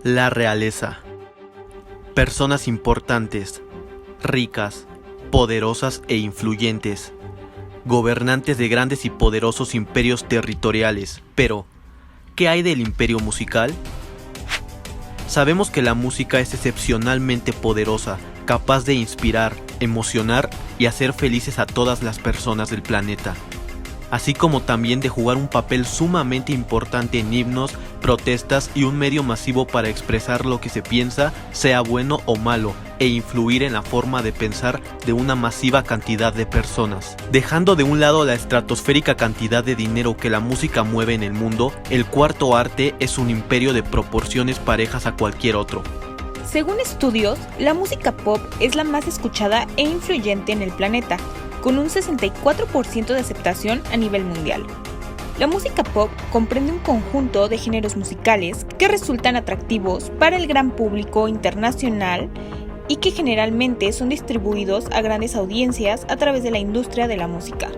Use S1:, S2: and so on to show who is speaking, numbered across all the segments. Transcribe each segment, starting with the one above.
S1: La realeza. Personas importantes, ricas, poderosas e influyentes, gobernantes de grandes y poderosos imperios territoriales. Pero, ¿qué hay del imperio musical? Sabemos que la música es excepcionalmente poderosa, capaz de inspirar, emocionar y hacer felices a todas las personas del planeta, así como también de jugar un papel sumamente importante en himnos, protestas y un medio masivo para expresar lo que se piensa, sea bueno o malo, e influir en la forma de pensar de una masiva cantidad de personas. Dejando de un lado la estratosférica cantidad de dinero que la música mueve en el mundo, el cuarto arte es un imperio de proporciones parejas a cualquier otro.
S2: Según estudios, la música pop es la más escuchada e influyente en el planeta, con un 64% de aceptación a nivel mundial. La música pop comprende un conjunto de géneros musicales que resultan atractivos para el gran público internacional y que generalmente son distribuidos a grandes audiencias a través de la industria de la música.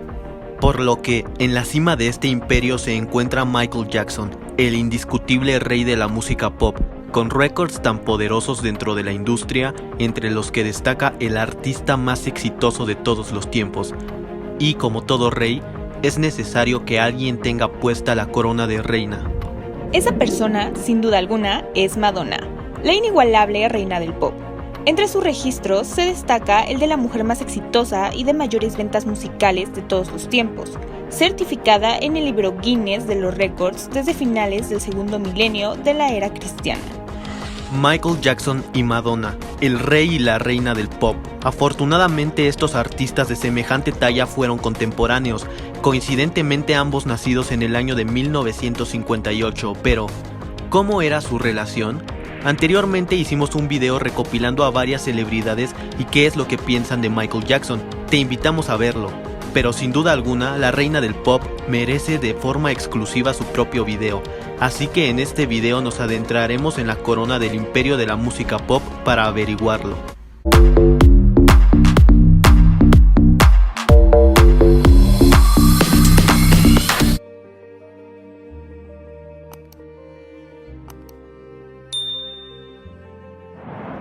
S1: Por lo que, en la cima de este imperio se encuentra Michael Jackson, el indiscutible rey de la música pop, con récords tan poderosos dentro de la industria, entre los que destaca el artista más exitoso de todos los tiempos. Y como todo rey, es necesario que alguien tenga puesta la corona de reina.
S2: Esa persona, sin duda alguna, es Madonna, la inigualable reina del pop. Entre sus registros se destaca el de la mujer más exitosa y de mayores ventas musicales de todos los tiempos, certificada en el libro Guinness de los récords desde finales del segundo milenio de la era cristiana.
S1: Michael Jackson y Madonna, el rey y la reina del pop. Afortunadamente estos artistas de semejante talla fueron contemporáneos, coincidentemente ambos nacidos en el año de 1958, pero ¿cómo era su relación? Anteriormente hicimos un video recopilando a varias celebridades y qué es lo que piensan de Michael Jackson. Te invitamos a verlo. Pero sin duda alguna, la reina del pop merece de forma exclusiva su propio video. Así que en este video nos adentraremos en la corona del imperio de la música pop para averiguarlo.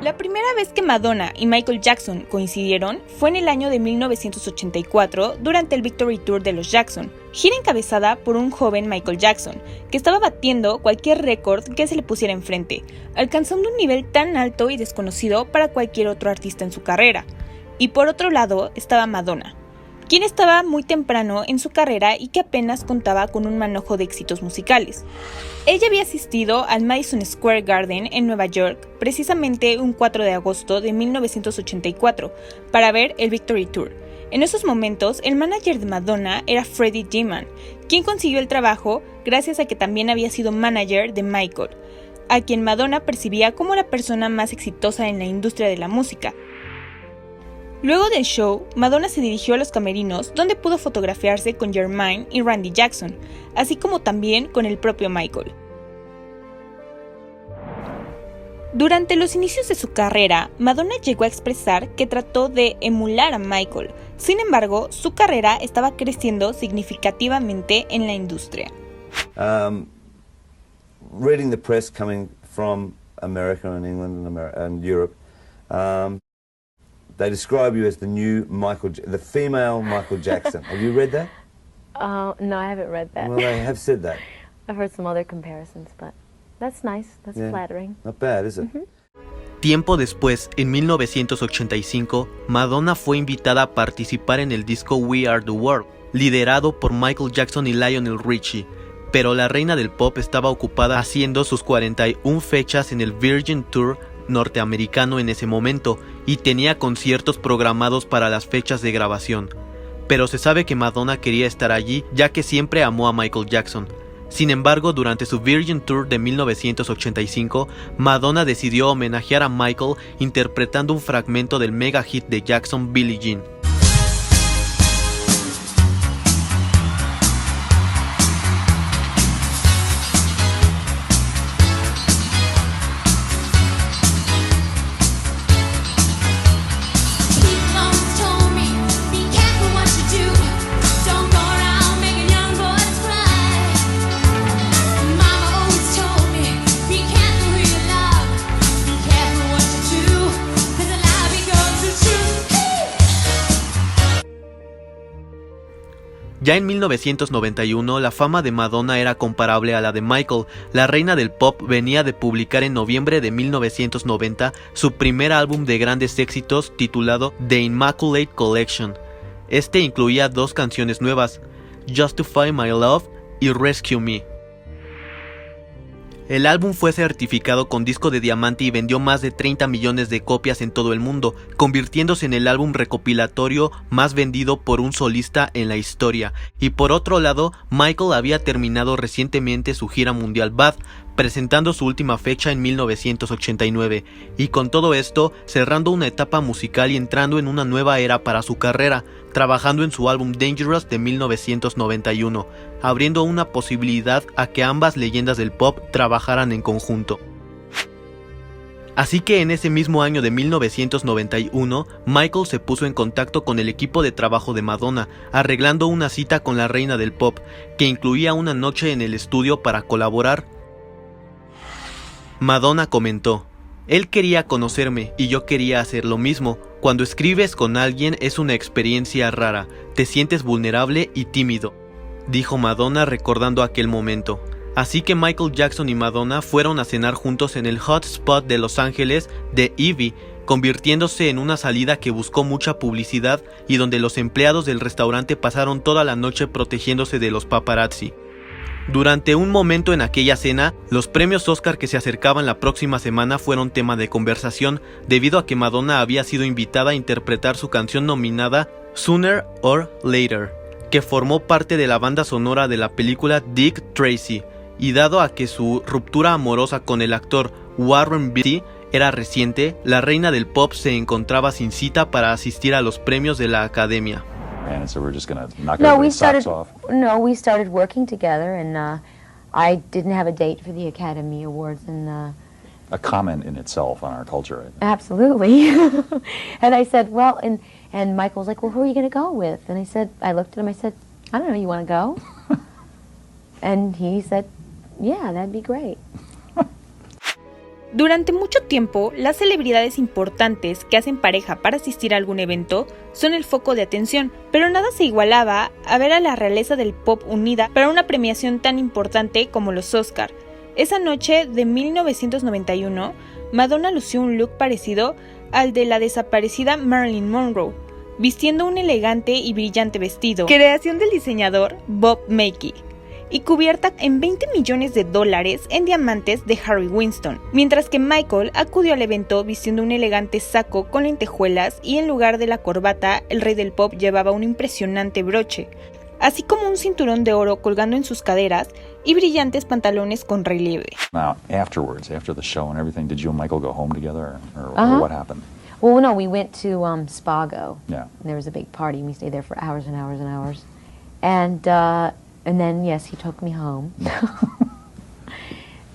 S2: La primera vez que Madonna y Michael Jackson coincidieron fue en el año de 1984 durante el Victory Tour de los Jackson, gira encabezada por un joven Michael Jackson, que estaba batiendo cualquier récord que se le pusiera enfrente, alcanzando un nivel tan alto y desconocido para cualquier otro artista en su carrera. Y por otro lado estaba Madonna, quien estaba muy temprano en su carrera y que apenas contaba con un manojo de éxitos musicales. Ella había asistido al Madison Square Garden en Nueva York precisamente un 4 de agosto de 1984 para ver el Victory Tour. En esos momentos, el manager de Madonna era Freddie Giman, quien consiguió el trabajo gracias a que también había sido manager de Michael, a quien Madonna percibía como la persona más exitosa en la industria de la música. Luego del show, Madonna se dirigió a los camerinos donde pudo fotografiarse con Jermaine y Randy Jackson, así como también con el propio Michael. Durante los inicios de su carrera, Madonna llegó a expresar que trató de emular a Michael. Sin embargo, su carrera estaba creciendo significativamente en la industria.
S3: Reading the press coming from America and England and Europe, they describe you as the new the female Michael Jackson. Have you read that?
S4: No, I haven't read that.
S3: Well, they have said that.
S4: I've heard some other comparisons, but that's nice. That's flattering.
S3: Not bad, is it?
S1: Tiempo después, en 1985, Madonna fue invitada a participar en el disco We Are the World, liderado por Michael Jackson y Lionel Richie, pero la reina del pop estaba ocupada haciendo sus 41 fechas en el Virgin Tour norteamericano en ese momento y tenía conciertos programados para las fechas de grabación. Pero se sabe que Madonna quería estar allí ya que siempre amó a Michael Jackson. Sin embargo, durante su Virgin Tour de 1985, Madonna decidió homenajear a Michael interpretando un fragmento del mega hit de Jackson, Billie Jean. Ya en 1991, la fama de Madonna era comparable a la de Michael. La reina del pop venía de publicar en noviembre de 1990 su primer álbum de grandes éxitos titulado The Immaculate Collection. Este incluía 2 canciones nuevas, Justify My Love y Rescue Me. El álbum fue certificado con disco de diamante y vendió más de 30 millones de copias en todo el mundo, convirtiéndose en el álbum recopilatorio más vendido por un solista en la historia. Y por otro lado, Michael había terminado recientemente su gira mundial Bad, presentando su última fecha en 1989, y con todo esto cerrando una etapa musical y entrando en una nueva era para su carrera, trabajando en su álbum Dangerous de 1991, abriendo una posibilidad a que ambas leyendas del pop trabajaran en conjunto. Así que en ese mismo año de 1991, Michael se puso en contacto con el equipo de trabajo de Madonna, arreglando una cita con la reina del pop, que incluía una noche en el estudio para colaborar. Madonna comentó: "Él quería conocerme y yo quería hacer lo mismo. Cuando escribes con alguien es una experiencia rara, te sientes vulnerable y tímido", dijo Madonna recordando aquel momento. Así que Michael Jackson y Madonna fueron a cenar juntos en el hot spot de Los Ángeles de Ivy, convirtiéndose en una salida que buscó mucha publicidad y donde los empleados del restaurante pasaron toda la noche protegiéndose de los paparazzi. Durante un momento en aquella cena, los premios Oscar que se acercaban la próxima semana fueron tema de conversación debido a que Madonna había sido invitada a interpretar su canción nominada Sooner or Later, que formó parte de la banda sonora de la película Dick Tracy, y dado a que su ruptura amorosa con el actor Warren Beatty era reciente, la reina del pop se encontraba sin cita para asistir a los premios de la Academia.
S5: And so we're just going to knock
S4: No, we
S5: everybody's socks
S4: started.
S5: off.
S4: No, we started working together, and I didn't have a date for the Academy Awards, and
S5: A comment in itself on our culture. Right?
S4: absolutely. And I said, well, and Michael's like, well, who are you going to go with? And I looked at him. I said, I don't know. You want to go? And he said, yeah, that'd be great.
S2: Durante mucho tiempo, las celebridades importantes que hacen pareja para asistir a algún evento son el foco de atención, pero nada se igualaba a ver a la realeza del pop unida para una premiación tan importante como los Oscar. Esa noche de 1991, Madonna lució un look parecido al de la desaparecida Marilyn Monroe, vistiendo un elegante y brillante vestido, creación del diseñador Bob Mackie, y cubierta en $20 millones en diamantes de Harry Winston, mientras que Michael acudió al evento vistiendo un elegante saco con lentejuelas y en lugar de la corbata, el rey del pop llevaba un impresionante broche, así como un cinturón de oro colgando en sus caderas y brillantes pantalones con relieve.
S5: Now, afterwards, after the show and everything, did you and Michael go home together, or what happened?
S4: Well, no, we went to Spago.
S5: Yeah.
S4: And there was a big party, and we stayed there for hours and hours and hours. And then, yes, he took me home.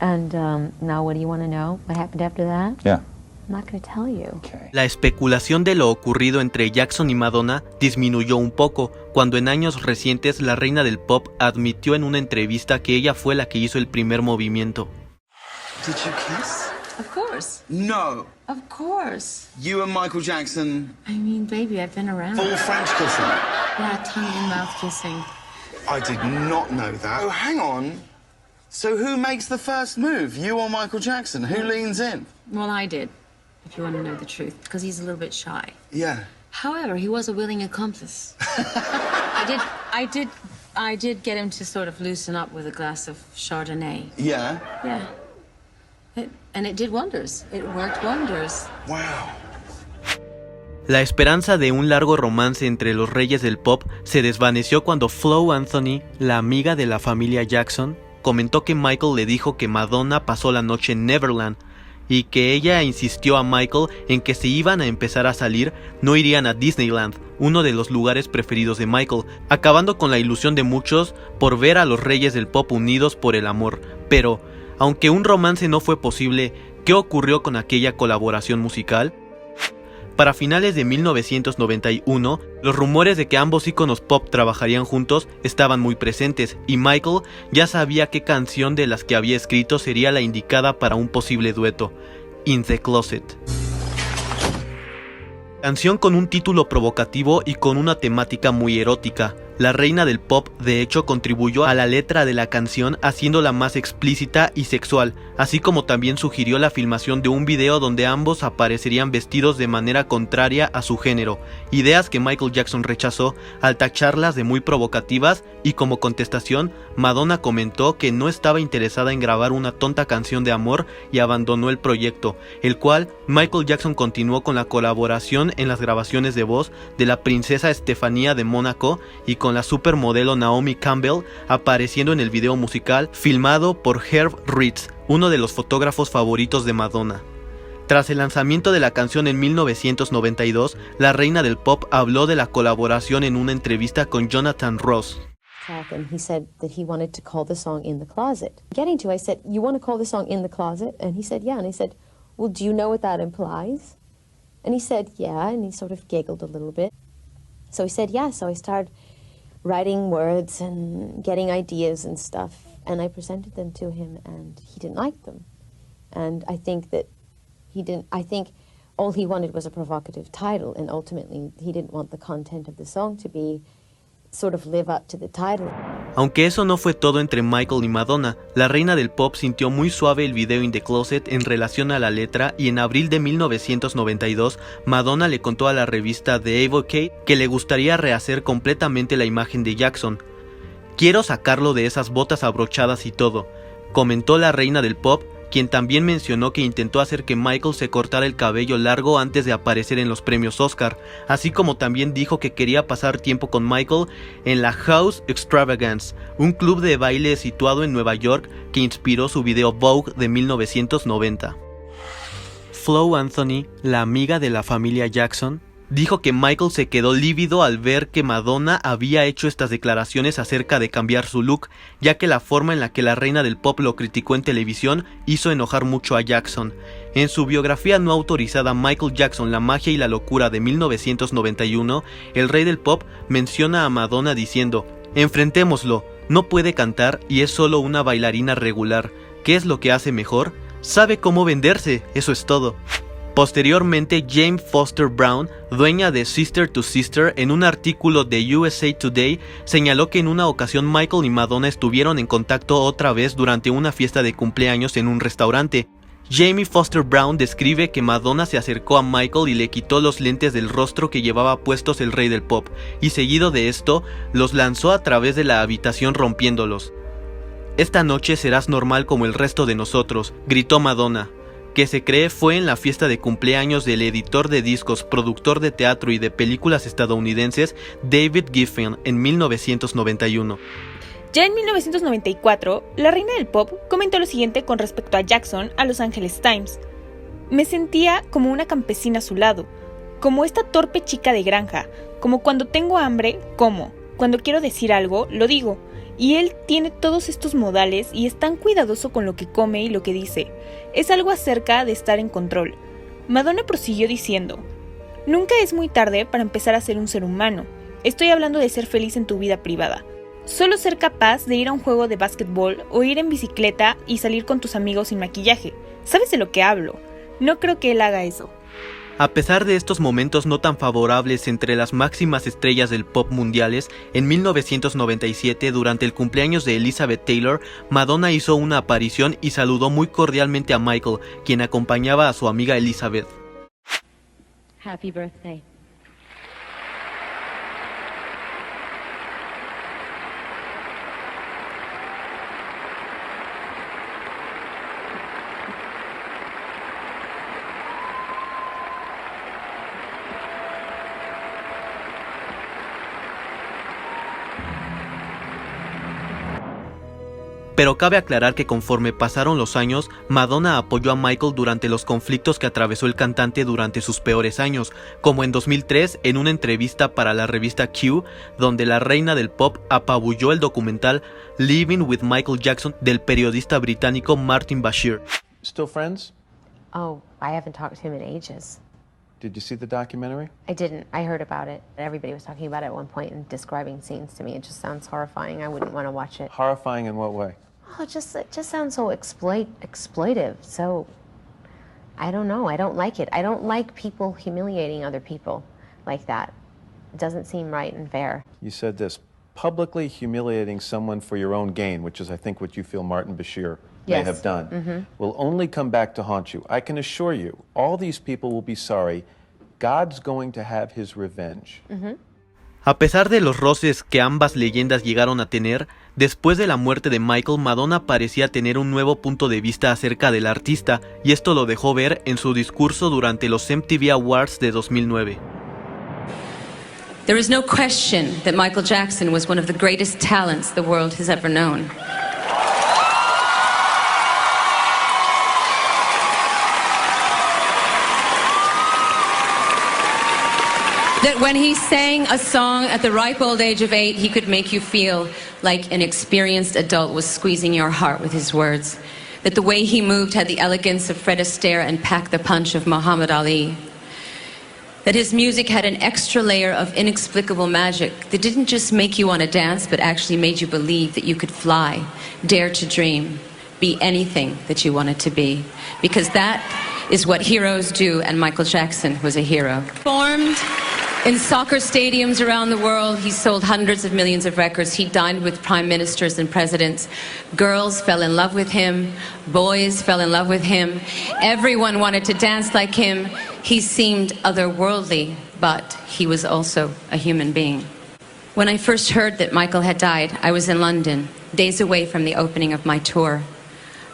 S4: And now what do you want to know? What happened after that?
S5: Yeah.
S4: I'm not going to tell you.
S5: Okay.
S1: La especulación de lo ocurrido entre Jackson y Madonna disminuyó un poco cuando en años recientes la reina del pop admitió en una entrevista que ella fue la que hizo el primer movimiento.
S6: Did you kiss?
S7: Of course.
S6: No.
S7: Of course.
S6: You and Michael Jackson,
S7: I mean, baby, I've been around.
S6: full French kissing.
S7: Yeah, tongue in mouth kissing.
S6: I did not know that. Oh, hang on. So who makes the first move? You or Michael Jackson? Who leans in?
S7: Well, I did, if you want to know the truth, because he's a little bit shy.
S6: Yeah.
S7: However, he was a willing accomplice. I did get him to sort of loosen up with a glass of Chardonnay.
S6: Yeah.
S7: Yeah. And it did wonders. It worked wonders.
S6: Wow.
S1: La esperanza de un largo romance entre los reyes del pop se desvaneció cuando Flo Anthony, la amiga de la familia Jackson, comentó que Michael le dijo que Madonna pasó la noche en Neverland y que ella insistió a Michael en que si iban a empezar a salir no irían a Disneyland, uno de los lugares preferidos de Michael, acabando con la ilusión de muchos por ver a los reyes del pop unidos por el amor. Pero, aunque un romance no fue posible, ¿qué ocurrió con aquella colaboración musical? Para finales de 1991, los rumores de que ambos íconos pop trabajarían juntos estaban muy presentes y Michael ya sabía qué canción de las que había escrito sería la indicada para un posible dueto, In the Closet. Canción con un título provocativo y con una temática muy erótica. La reina del pop de hecho contribuyó a la letra de la canción haciéndola más explícita y sexual, así como también sugirió la filmación de un video donde ambos aparecerían vestidos de manera contraria a su género, ideas que Michael Jackson rechazó al tacharlas de muy provocativas, y como contestación, Madonna comentó que no estaba interesada en grabar una tonta canción de amor y abandonó el proyecto, el cual Michael Jackson continuó con la colaboración en las grabaciones de voz de la princesa Estefanía de Mónaco y con la supermodelo Naomi Campbell apareciendo en el video musical filmado por Herb Ritts, uno de los fotógrafos favoritos de Madonna. Tras el lanzamiento de la canción en 1992, la reina del pop habló de la colaboración en una entrevista con Jonathan Ross.
S4: And he said that he wanted to call the song In the Closet. Getting to, I said, you want to call the song In the Closet? And he said, yeah. And I said, well, do you know what that implies? And he said, yeah. And he sort of giggled a little bit. So he said, yeah. So I started writing words and getting ideas and stuff. And I presented them to him, and he didn't like them. And I think that I think all he wanted was a provocative title, and ultimately he didn't want the content of the song to be sort of live up to the title.
S1: Aunque eso no fue todo entre Michael y Madonna, la reina del pop sintió muy suave el video In the Closet en relación a la letra, y en abril de 1992, Madonna le contó a la revista The Advocate que le gustaría rehacer completamente la imagen de Jackson. Quiero sacarlo de esas botas abrochadas y todo, comentó la reina del pop, quien también mencionó que intentó hacer que Michael se cortara el cabello largo antes de aparecer en los premios Oscar, así como también dijo que quería pasar tiempo con Michael en la House Extravagance, un club de baile situado en Nueva York que inspiró su video Vogue de 1990. Flo Anthony, la amiga de la familia Jackson, dijo que Michael se quedó lívido al ver que Madonna había hecho estas declaraciones acerca de cambiar su look, ya que la forma en la que la reina del pop lo criticó en televisión hizo enojar mucho a Jackson. En su biografía no autorizada Michael Jackson, la magia y la locura de 1991, el rey del pop menciona a Madonna diciendo: enfrentémoslo, no puede cantar y es solo una bailarina regular. ¿Qué es lo que hace mejor? Sabe cómo venderse, eso es todo. Posteriormente, Jane Foster Brown, dueña de Sister to Sister, en un artículo de USA Today, señaló que en una ocasión Michael y Madonna estuvieron en contacto otra vez durante una fiesta de cumpleaños en un restaurante. Jamie Foster Brown describe que Madonna se acercó a Michael y le quitó los lentes del rostro que llevaba puestos el rey del pop, y seguido de esto, los lanzó a través de la habitación rompiéndolos. «Esta noche serás normal como el resto de nosotros», gritó Madonna, que se cree fue en la fiesta de cumpleaños del editor de discos, productor de teatro y de películas estadounidenses David Geffen en 1991.
S2: Ya en 1994, la reina del pop comentó lo siguiente con respecto a Jackson a Los Angeles Times. Me sentía como una campesina a su lado, como esta torpe chica de granja, como cuando tengo hambre, como, cuando quiero decir algo, lo digo. Y él tiene todos estos modales y es tan cuidadoso con lo que come y lo que dice. Es algo acerca de estar en control. Madonna prosiguió diciendo: nunca es muy tarde para empezar a ser un ser humano. Estoy hablando de ser feliz en tu vida privada. Solo ser capaz de ir a un juego de básquetbol o ir en bicicleta y salir con tus amigos sin maquillaje. ¿Sabes de lo que hablo? No creo que él haga eso.
S1: A pesar de estos momentos no tan favorables entre las máximas estrellas del pop mundiales, en 1997, durante el cumpleaños de Elizabeth Taylor, Madonna hizo una aparición y saludó muy cordialmente a Michael, quien acompañaba a su amiga Elizabeth.
S4: Happy birthday.
S1: Pero cabe aclarar que conforme pasaron los años, Madonna apoyó a Michael durante los conflictos que atravesó el cantante durante sus peores años, como en 2003 en una entrevista para la revista Q, donde la reina del pop apabulló el documental Living with Michael Jackson del periodista británico Martin Bashir.
S8: Still friends?
S4: Oh, I haven't talked to him in ages.
S8: Did you see the documentary?
S4: I didn't. I heard about it. Everybody was talking about it at one point and describing scenes to me. It just sounds horrifying. I wouldn't want to watch it.
S8: Horrifying in what way?
S4: Oh, it just sounds so exploitive. So, I don't know. I don't like it. I don't like people humiliating other people like that. It doesn't seem right and fair.
S8: You said this publicly humiliating someone for your own gain, which is, I think, what you feel Martin Bashir may
S4: Yes.
S8: have done, will only come back to haunt you. I can assure you, all these people will be sorry. God's going to have his revenge.
S1: A pesar de los roces que ambas leyendas llegaron a tener, después de la muerte de Michael, Madonna parecía tener un nuevo punto de vista acerca del artista, y esto lo dejó ver en su discurso durante los MTV Awards de 2009.
S7: There is no question that Michael Jackson was one of the greatest talents the world has ever known. That when he sang a song at the ripe old age of 8, he could make you feel like an experienced adult was squeezing your heart with his words. That the way he moved had the elegance of Fred Astaire and packed the punch of Muhammad Ali. That his music had an extra layer of inexplicable magic that didn't just make you want to dance, but actually made you believe that you could fly, dare to dream, be anything that you wanted to be. Because that is what heroes do, and Michael Jackson was a hero. Formed in soccer stadiums around the world, he sold hundreds of millions of records. He dined with prime ministers and presidents. Girls fell in love with him. Boys fell in love with him. Everyone wanted to dance like him. He seemed otherworldly, but he was also a human being. When I first heard that Michael had died, I was in London, days away from the opening of my tour.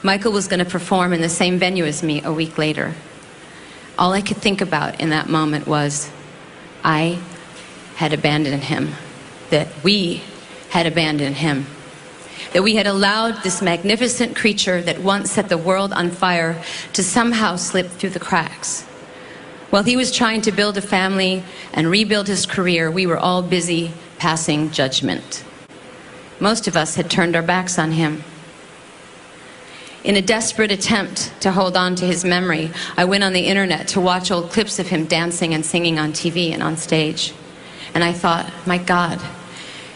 S7: Michael was going to perform in the same venue as me a week later. All I could think about in that moment was, I had abandoned him, that we had abandoned him, that we had allowed this magnificent creature that once set the world on fire to somehow slip through the cracks. While he was trying to build a family and rebuild his career, we were all busy passing judgment. Most of us had turned our backs on him. In a desperate attempt to hold on to his memory, I went on the internet to watch old clips of him dancing and singing on TV and on stage. And I thought, my God,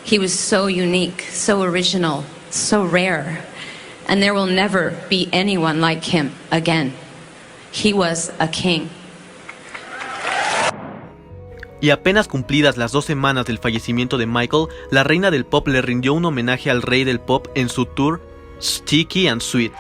S7: he was so unique, so original, so rare. And there will never be anyone like him again. He was a king.
S1: Y apenas cumplidas las 2 semanas del fallecimiento de Michael, la reina del pop le rindió un homenaje al rey del pop en su tour Sticky and Sweet.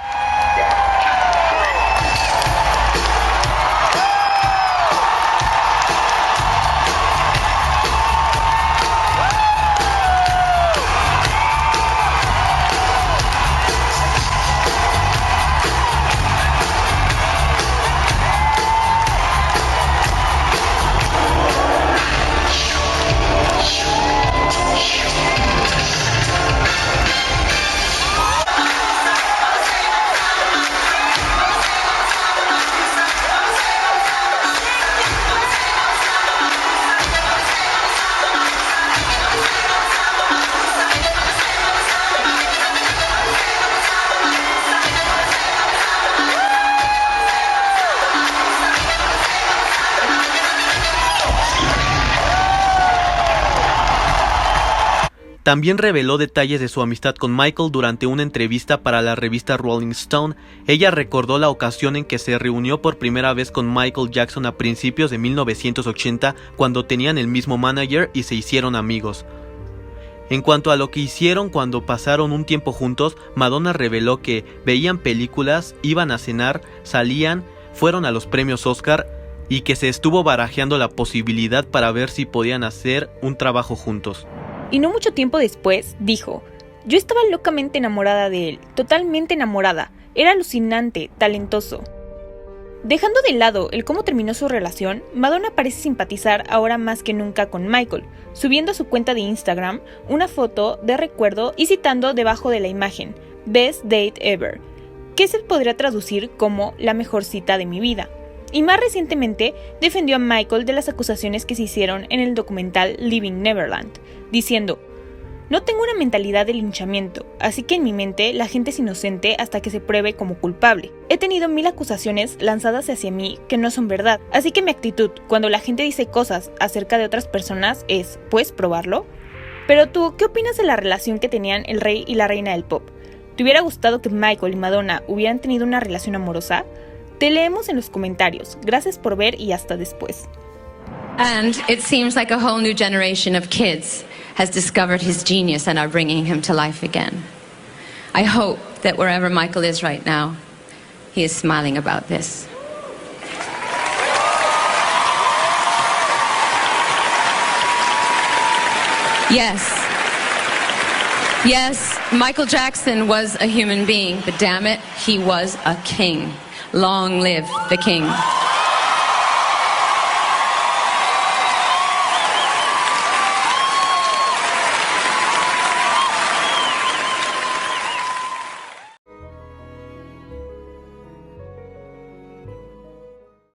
S1: También reveló detalles de su amistad con Michael durante una entrevista para la revista Rolling Stone. Ella recordó la ocasión en que se reunió por primera vez con Michael Jackson a principios de 1980, cuando tenían el mismo manager y se hicieron amigos. En cuanto a lo que hicieron cuando pasaron un tiempo juntos, Madonna reveló que veían películas, iban a cenar, salían, fueron a los premios Oscar y que se estuvo barajeando la posibilidad para ver si podían hacer un trabajo juntos.
S2: Y no mucho tiempo después, dijo, yo estaba locamente enamorada de él, totalmente enamorada, era alucinante, talentoso. Dejando de lado el cómo terminó su relación, Madonna parece simpatizar ahora más que nunca con Michael, subiendo a su cuenta de Instagram una foto de recuerdo y citando debajo de la imagen, Best Date Ever, que se podría traducir como la mejor cita de mi vida. Y más recientemente defendió a Michael de las acusaciones que se hicieron en el documental Living Neverland, diciendo, no tengo una mentalidad de linchamiento, así que en mi mente la gente es inocente hasta que se pruebe como culpable. He tenido 1000 acusaciones lanzadas hacia mí que no son verdad, así que mi actitud cuando la gente dice cosas acerca de otras personas es, ¿puedes probarlo? Pero tú, ¿qué opinas de la relación que tenían el rey y la reina del pop? ¿Te hubiera gustado que Michael y Madonna hubieran tenido una relación amorosa? Te leemos en los comentarios. Gracias por ver y hasta después.
S7: And it seems like a whole new generation of kids has discovered his genius and are bringing him to life again. I hope that wherever Michael is right now, he is smiling about this. Yes, Michael Jackson was a human being, but damn it, he was a king. Long live the king.